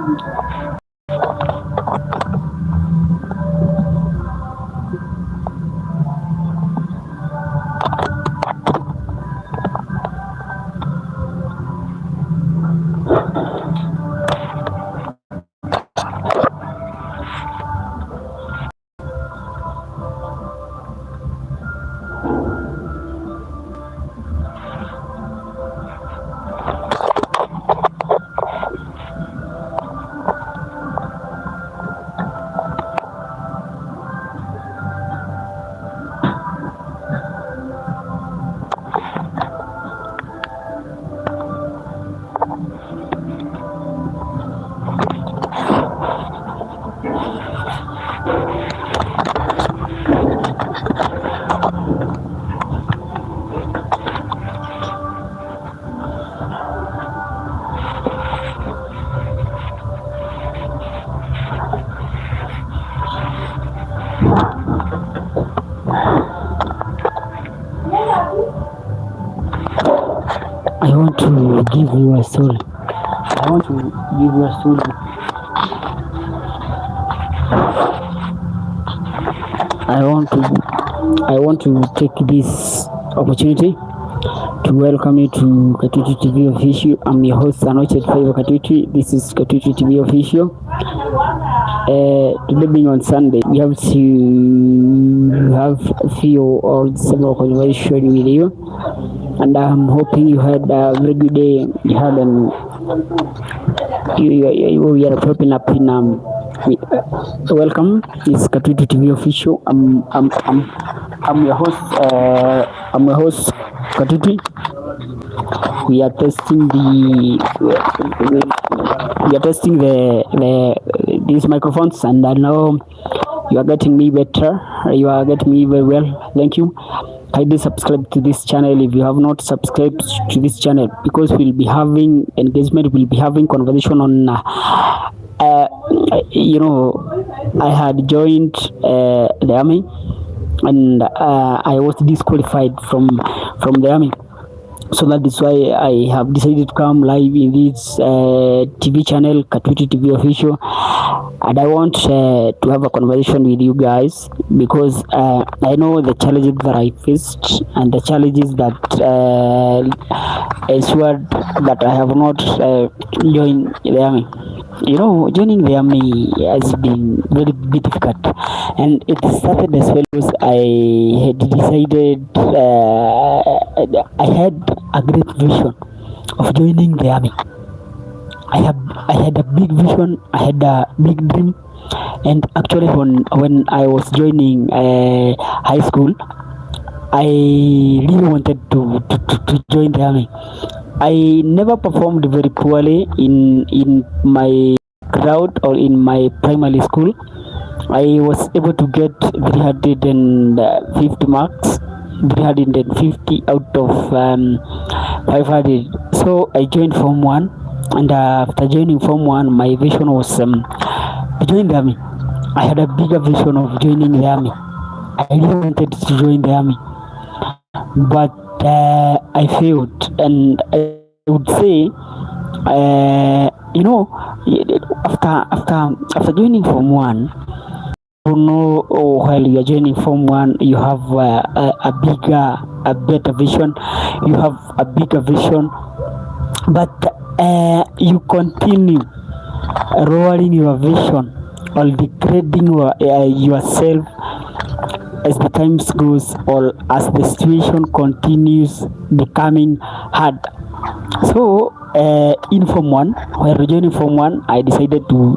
I want to give you a story. I want to give you a story. I want to take this opportunity to welcome you to Katutu TV Official. I'm your host, Anoche Favor Katutu. This is Katutu TV Official. Today being on Sunday, we have to have a few or several conversation with you, and I'm hoping you had a very good day. You had we are popping up in welcome. It's Katutu TV Official. I'm your host. I'm your host, Katutu. We are testing these microphones, and I know you are getting me better. You are getting me very well. Thank you. Kindly subscribe to this channel if you have not subscribed to this channel, because we'll be having engagement. We'll be having conversation on. I had joined the army, and I was disqualified from the army. So that is why I have decided to come live in this TV channel, Katutu TV Official, and I want to have a conversation with you guys, because I know the challenges that I faced and the challenges that ensured that I have not joined the army. You know, joining the army has been very difficult, and it started as well as I had decided I had a great vision of joining the army. I had a big vision, I had a big dream, and actually when I was joining high school, I really wanted to join the army. I never performed very poorly in my crowd or in my primary school. I was able to get 350 marks, 350 out of 500. So I joined Form 1, and after joining Form 1, my vision was to join the army. I had a bigger vision of joining the army. I really wanted to join the army, but I failed, and I would say, after joining Form 1, while you are joining Form 1, you have a better vision. You have a bigger vision, but you continue rolling your vision or degrading yourself as the times goes, or as the situation continues becoming hard. So in Form 1, while joining Form 1, I decided to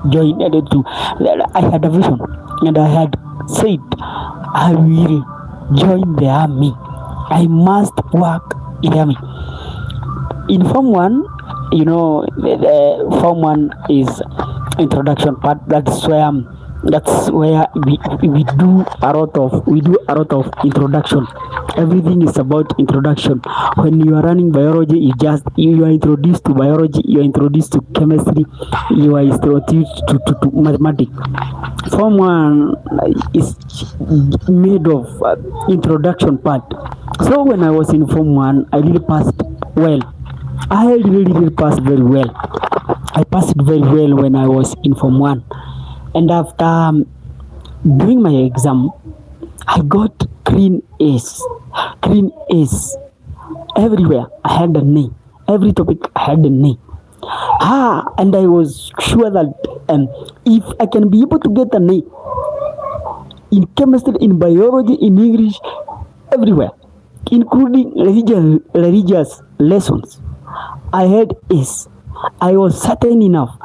join. I had a vision, and I had said I will join the army. I must work in the army. In Form 1, you know, the Form 1 is introduction part. That's where we do a lot of introduction. Everything is about introduction. When you are running biology, you are introduced to biology, you are introduced to chemistry, you are introduced to mathematics. Form 1 is made of introduction part. So when I was in Form 1, I really passed well. I really passed very well. I passed very well when I was in Form 1. And after doing my exam, I got green A's. Green A's. Everywhere I had an A. Every topic I had an A. And I was sure that if I can be able to get an A in chemistry, in biology, in English, everywhere, including religious lessons, I had A's. I was certain enough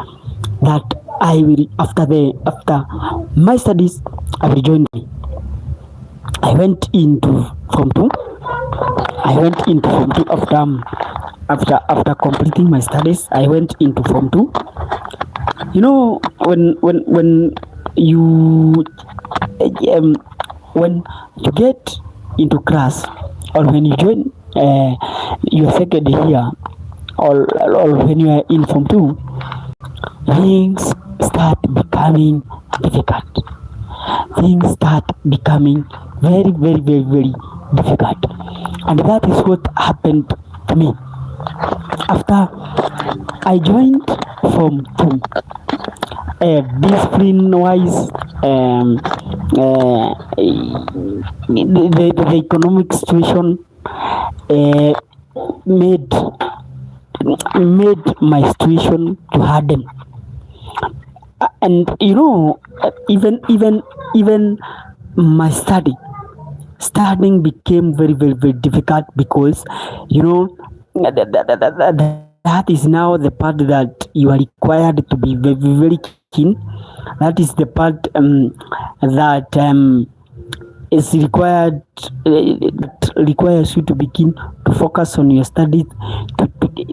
that I will after my studies I will join me. I went into Form 2. After completing my studies. I went into Form 2. You know, when you get into class, or when you join your second year, or when you are in Form 2, things start becoming difficult. Things start becoming very, very, very, very difficult. And that is what happened to me. After I joined Form 2, discipline-wise, the economic situation made my situation to harden. And you know, even my studying became very, very, very difficult, because you know that is now the part that you are required to be very, very keen. That is the part that is required, that requires you to be keen, to focus on your studies.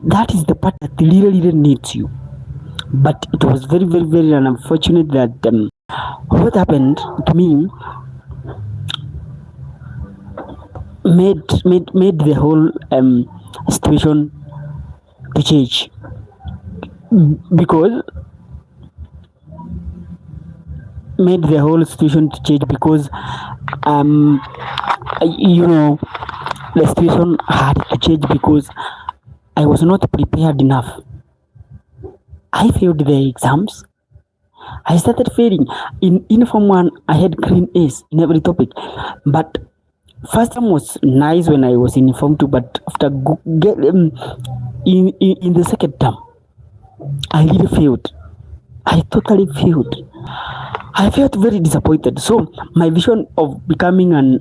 That is the part that really needs you. But it was very, very, very unfortunate that what happened to me made the whole situation to change, because you know, the situation had to change because I was not prepared enough. I failed the exams. I started failing. In Form 1, I had green A's in every topic. But first term was nice when I was in Form 2, but after in the second term, I really failed. I totally failed. I felt very disappointed. So my vision of becoming an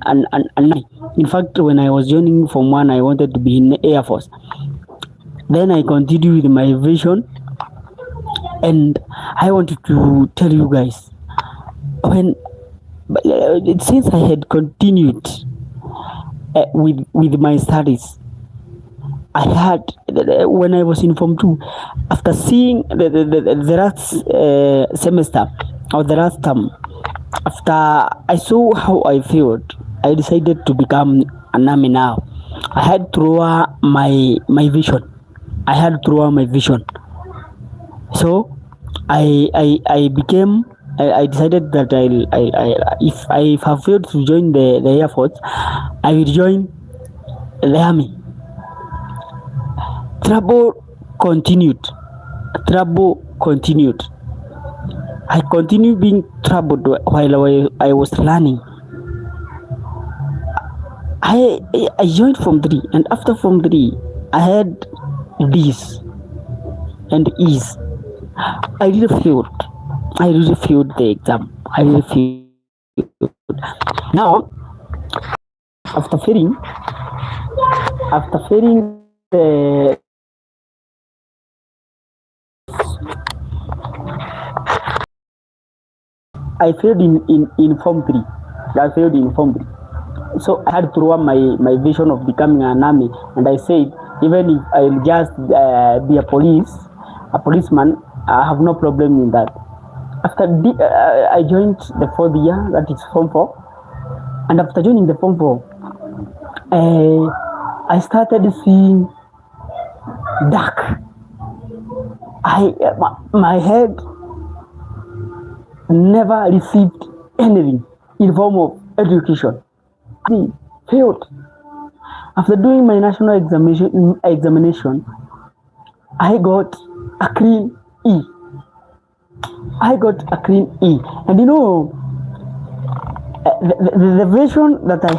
army. In fact, when I was joining Form 1, I wanted to be in the Air Force. Then I continued with my vision, and I wanted to tell you guys, since I had continued with my studies, I had, when I was in Form 2, after seeing the last semester or the last term, after I saw how I failed, I decided to become an army now. I had to draw my vision. So I became. I decided that if I have failed to join the Air Force, I will join the army. Trouble continued. I continued being troubled while I was learning. I joined Form 3, and after Form 3, I had D's and E's. I really failed the exam. I really failed. Now, after failing the I failed in Form 3. I failed in Form 3. So I had to draw my vision of becoming an army, and I said, even if I'll just be a policeman, I have no problem in that. After I joined the 4th year, that is Form 4, and after joining the Form 4, I started seeing dark. My head never received anything in form of education. I failed. After doing my national examination, I got a clean E. I got a clean E. And you know, the vision that I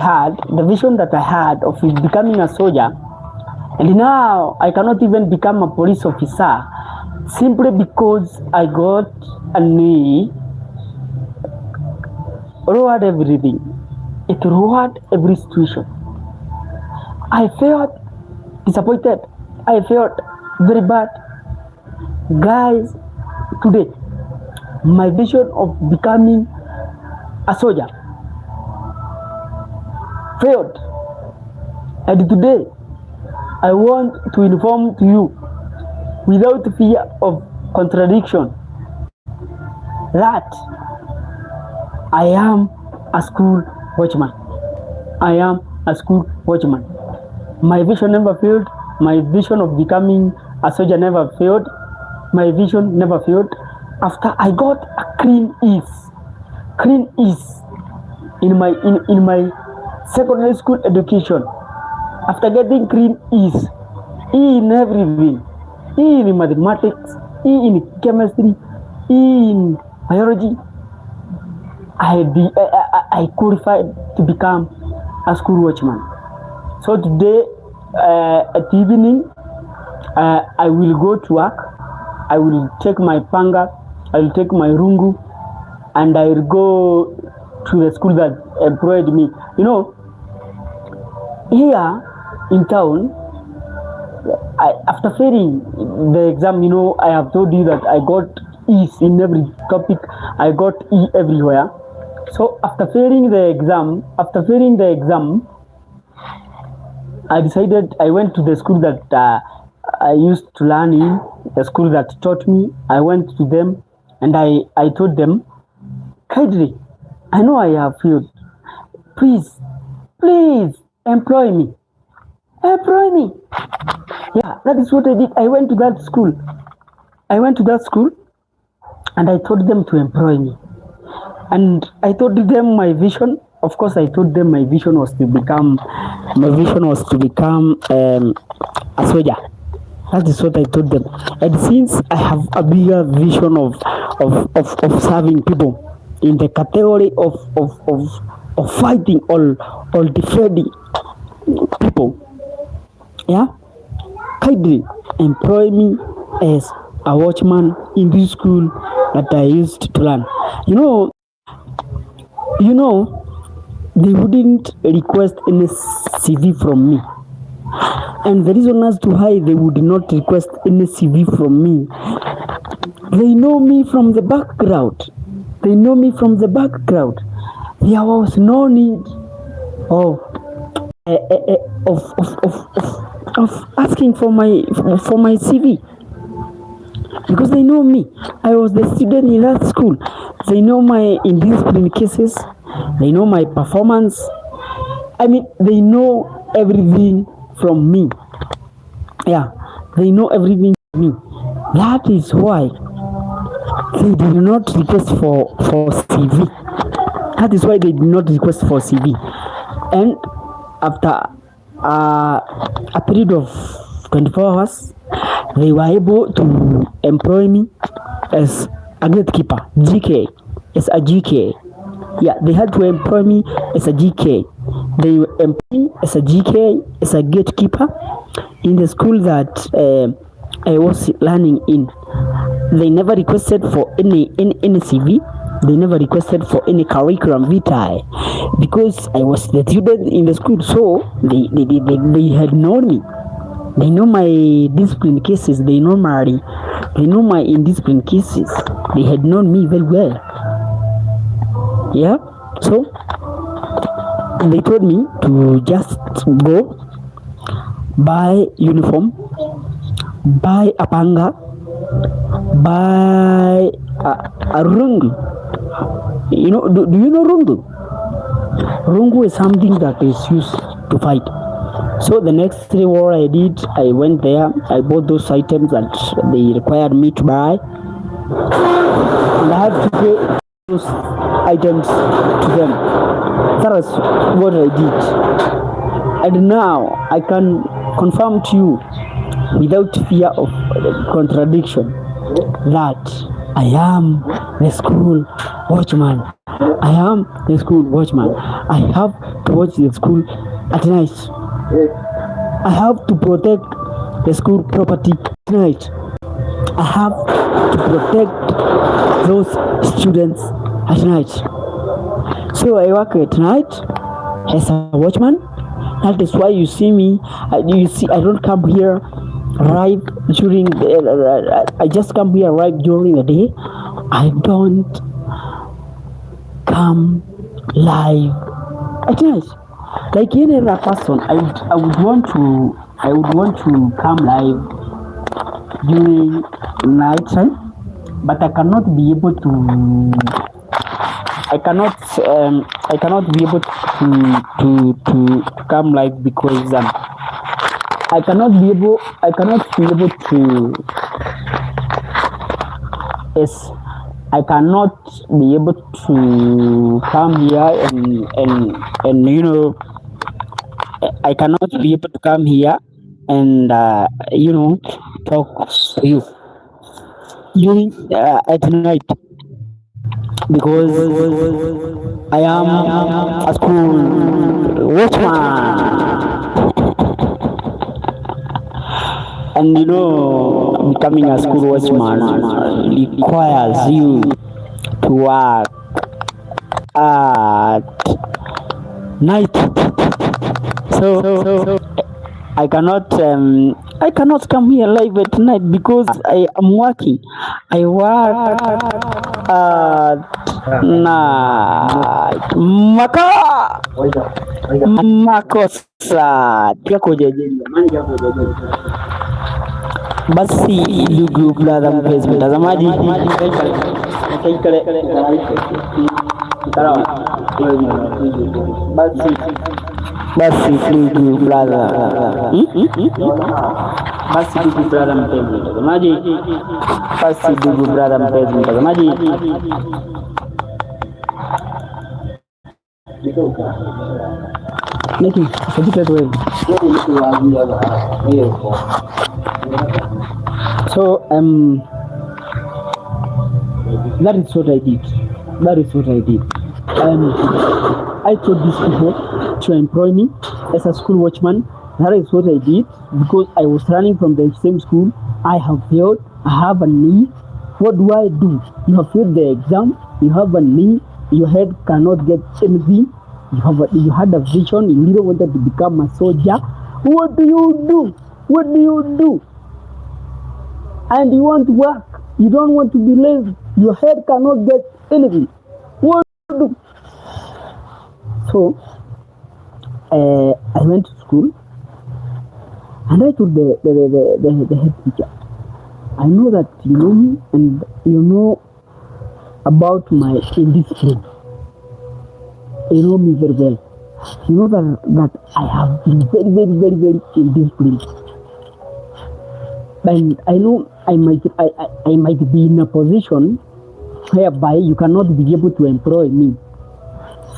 had of becoming a soldier, and now I cannot even become a police officer simply because I got an E. Lowered everything. It lowered every situation. I felt disappointed. I felt very bad. Guys, today, my vision of becoming a soldier failed. And today, I want to inform to you, without fear of contradiction, that I am a school watchman. I am a school watchman. My vision never failed. My vision of becoming a soldier never failed. My vision never failed. After I got a clean E's in my secondary school education. After getting clean E's, E in everything, E in mathematics, E in chemistry, E in biology, I qualified to become a school watchman. So today, at evening, I will go to work. I will take my panga, I will take my rungu, and I will go to the school that employed me. You know, here in town, after failing the exam, you know, I have told you that I got E's in every topic. I got E everywhere. So after failing the exam, I went to the school that I used to learn in, the school that taught me. I went to them and I told them, kindly, I know I have failed. Please employ me. Yeah, that is what I did. I went to that school and I told them to employ me. And I told them my vision. Of course, I told them my vision was to become a soldier. That is what I told them. And since I have a bigger vision of serving people in the category of fighting or defending people, yeah, kindly employ me as a watchman in this school that I used to learn. You know, they wouldn't request any CV from me. And the reason as to why they would not request any CV from me, they know me from the background. There was no need of asking for my CV, because they know me. I was the student in that school. They know my indiscipline cases. They know my performance. I mean, they know everything from me. Yeah, they know everything from me. That is why they did not request for CV. That is why they did not request for CV. And after a period of 24 hours, they were able to employ me as a gatekeeper, GK, as a GK. Yeah, they had to employ me as a GK. They employed me as a GK, as a gatekeeper in the school that I was learning in. They never requested for any CV. They never requested for any curriculum vitae, because I was the student in the school. So they had known me. They know my discipline cases. They know my indiscipline cases. They had known me very well. Yeah, so they told me to just go buy uniform, buy a panga, buy a rungu. You know, do you know rungu? Rungu is something that is used to fight. So the next 3 war I did, I went there, I bought those items that they required me to buy, and I had to pay those items to them. That is what I did. And now I can confirm to you, without fear of contradiction, that I am the school watchman. I am the school watchman. I have to watch the school at night. I have to protect the school property at night. I have to protect those students at night. So I work at night as a watchman. That is why you see me. You see, I don't come here right during. I just come here right during the day. I don't come live at night. Like any other person, I would want to come live during night time, but I cannot be able to. I cannot be able to come live because I cannot be able to. Yes, I cannot be able to come here and you know, I cannot be able to come here and you know, talk to you during at night because I am a school watchman. And you know, becoming a school watchman requires you to work at night. So I cannot come here live at night because I am working. I work at night. Makosa basi, ndugu brother mpenzi mtazamaji, basi ndugu brother mpenzi mtazamaji, basi ndugu brother mpenzi mtazamaji, Niki, sedikit wewe. So that is what I did. I told these people to employ me as a school watchman. That is what I did because I was running from the same school. I have failed. I have a knee. What do I do? You have failed the exam. You have a knee. Your head cannot get anything. You had a vision. You really wanted to become a soldier. What do you do? And you want to work. You don't want to be lazy. Your head cannot get anything. What do you do? So I went to school and I told the head teacher, I know that you know me and you know about my indiscipline. You know me very well. You know that I have been very indisciplined. And I know I might be in a position whereby you cannot be able to employ me.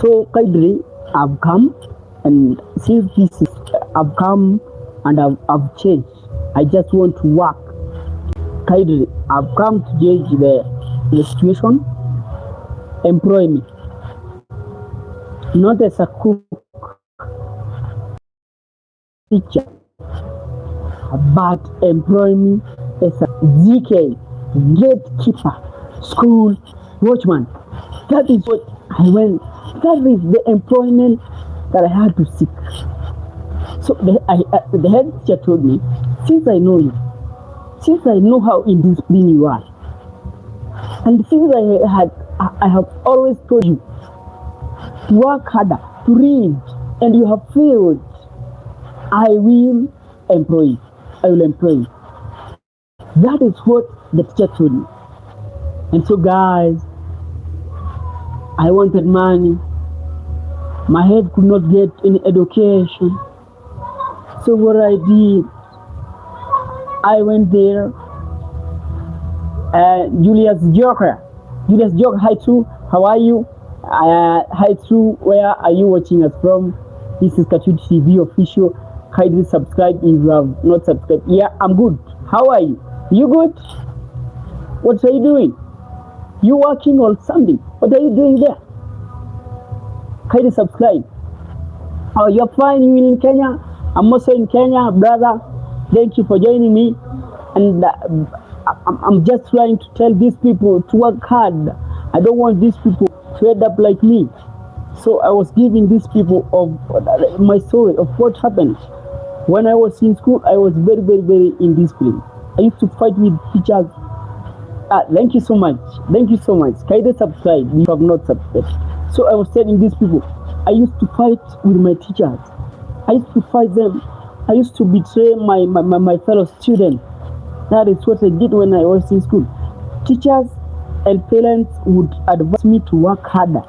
So kindly, I've come, and since I've come and I've changed. I just want to work. Kindly, I've come to change the situation. Employ me, not as a cook, teacher, but employ me as a GK, gatekeeper, school watchman. That is what I went. That is the employment that I had to seek. So the head teacher told me, since I know you, since I know how indisciplined you are, and since I have always told you to work harder, to read, and you have failed, I will employ you. That is what the teacher told me. And so guys, I wanted money. My head could not get any education. So what I did, I went there. Julius Joker, hi True, how are you? Hi True, where are you watching us from? This is Kachut TV official. Kindly subscribe if you have not subscribed. Yeah, I'm good. How are you? You good? What are you doing? You working or something? What are you doing there? Kindly subscribe. Oh, you're fine. You in Kenya? I'm also in Kenya, brother. Thank you for joining me. And I'm just trying to tell these people to work hard. I don't want these people to end up like me. So I was giving these people of my story of what happened. When I was in school, I was very, very, very indisciplined. I used to fight with teachers. Thank you so much. Thank you so much. Kindly subscribe if you have not subscribed. So I was telling these people, I used to fight with my teachers. I used to fight them. I used to betray my fellow students. That is what I did when I was in school. Teachers and parents would advise me to work harder.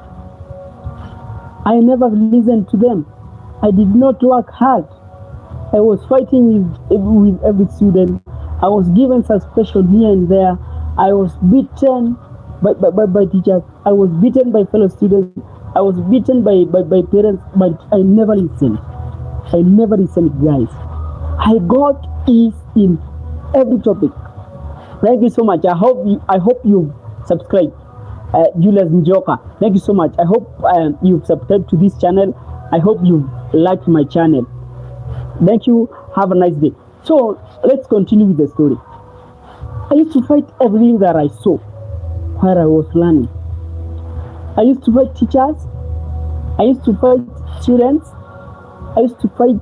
I never listened to them. I did not work hard. I was fighting with every student. I was given suspension here and there. I was beaten by teachers. I was beaten by fellow students. I was beaten by parents, but I never listened. I never listened, guys. I got ease in every topic. Thank you so much. I hope you subscribe. Julius Njoka. Thank you so much. I hope you've subscribed to this channel. I hope you liked my channel. Thank you. Have a nice day. So let's continue with the story. I used to fight everything that I saw while I was learning. I used to fight teachers. I used to fight students. I used to fight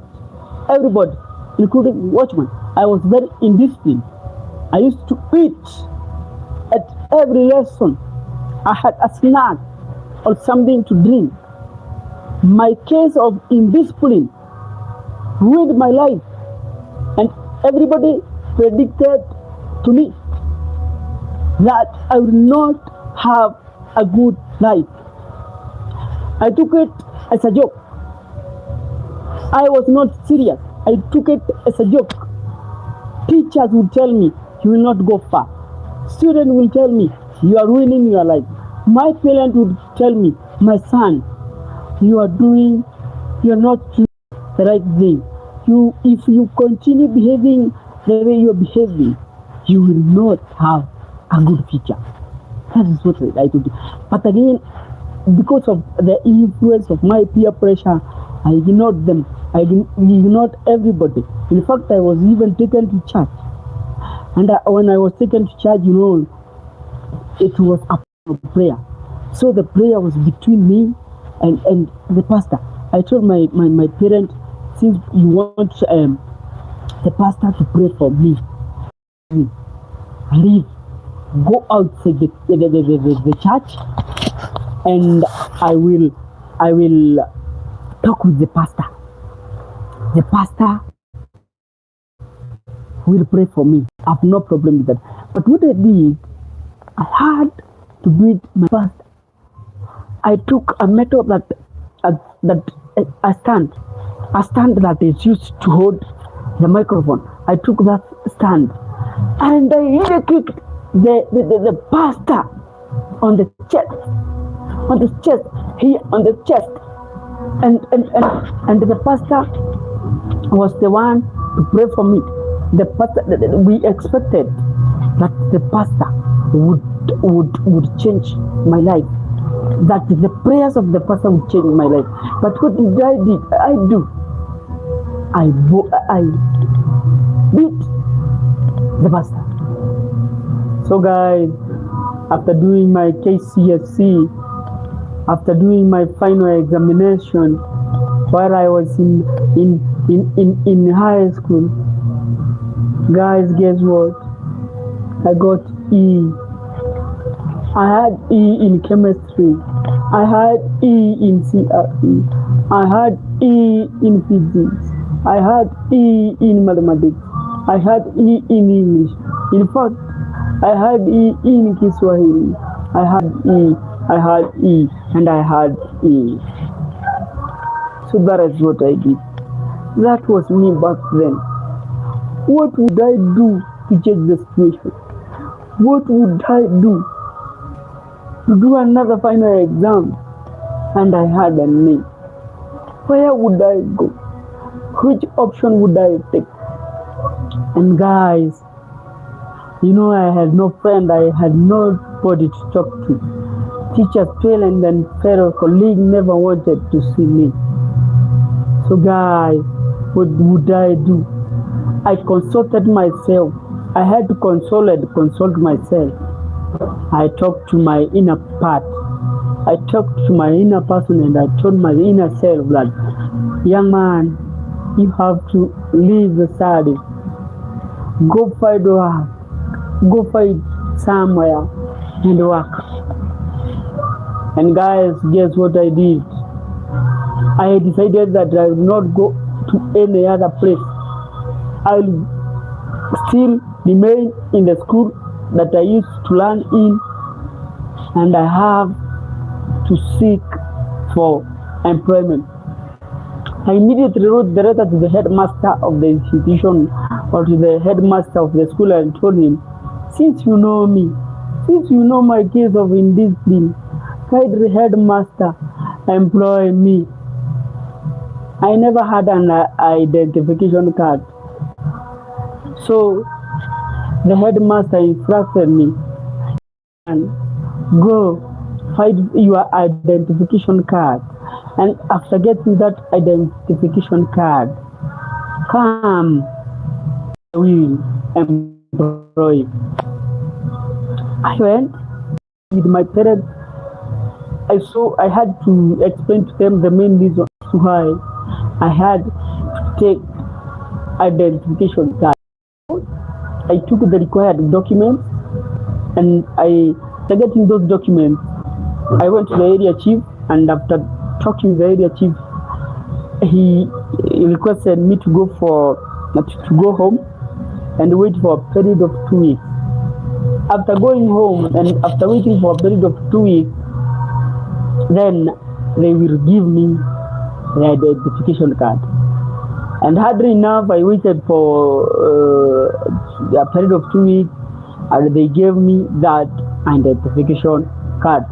everybody, including watchmen. I was very indisciplined. I used to eat at every lesson. I had a snack or something to drink. My case of indiscipline ruined my life, and everybody predicted to me that I would not have a good life. I took it as a joke. I was not serious. I took it as a joke. Teachers would tell me, you will not go far. Students will tell me, you are ruining your life. My parents would tell me, my son, you are not doing the right thing. If you continue behaving the way you are behaving, you will not have a good future. That is what I told you. But again, because of the influence of my peer pressure, I ignored them. I ignored everybody. In fact, I was even taken to church. And when I was taken to church, it was a prayer. So the prayer was between me and the pastor. I told my parents, since you want the pastor to pray for me, leave, go outside the church, and I will talk with the pastor. The pastor will pray for me. I have no problem with that. But what I did, I had to beat my pastor. I took a method a stand that is used to hold the microphone. I took that stand and I really kicked the pastor on the chest, here on the chest, and the pastor was the one to pray for me. The pastor, we expected that the pastor would change my life, that the prayers of the pastor would change my life. But what did I do? I beat the pastor. So guys, after doing my KCSE, after doing my final examination, while I was in high school, guys, guess what? I got E. I had E in chemistry. I had E in CRE. I had E in physics. I had E in mathematics. I had E in English. In fact, I had E in Kiswahili. I had E, and I had E. So that is what I did. That was me back then. What would I do to change the situation? What would I do to do another final exam and I had a name? Where would I go? Which option would I take? And guys, You know, I had no friend, I had nobody to talk to. Teachers, parents, and fellow colleagues never wanted to see me. So guys, what would I do? I consulted myself. I had to consult myself. I talked to my inner part. I talked to my inner person and I told my inner self that, young man, you have to leave the study. Go find work. Go find somewhere and work. And guys, guess what I did? I decided that I will not go to any other place. I will still remain in the school that I used to learn in, and I have to seek for employment. I immediately wrote the letter to the headmaster of the institution or to the headmaster of the school and told him, since you know me, since you know my case of indiscipline, kindly headmaster, employ me. I never had an identification card. So the headmaster instructed me, and go find your identification card. And after getting that identification card, come, I will employ you. I went with my parents. I had to explain to them the main reason why I had to take identification card. I took the required documents, and after getting those documents, I went to the area chief, and after talking to the area chief, he requested me to go home and wait for a period of 2 weeks. After going home and after waiting for a period of 2 weeks, then they will give me the identification card. And hardly enough, I waited for a period of 2 weeks, and they gave me that identification card.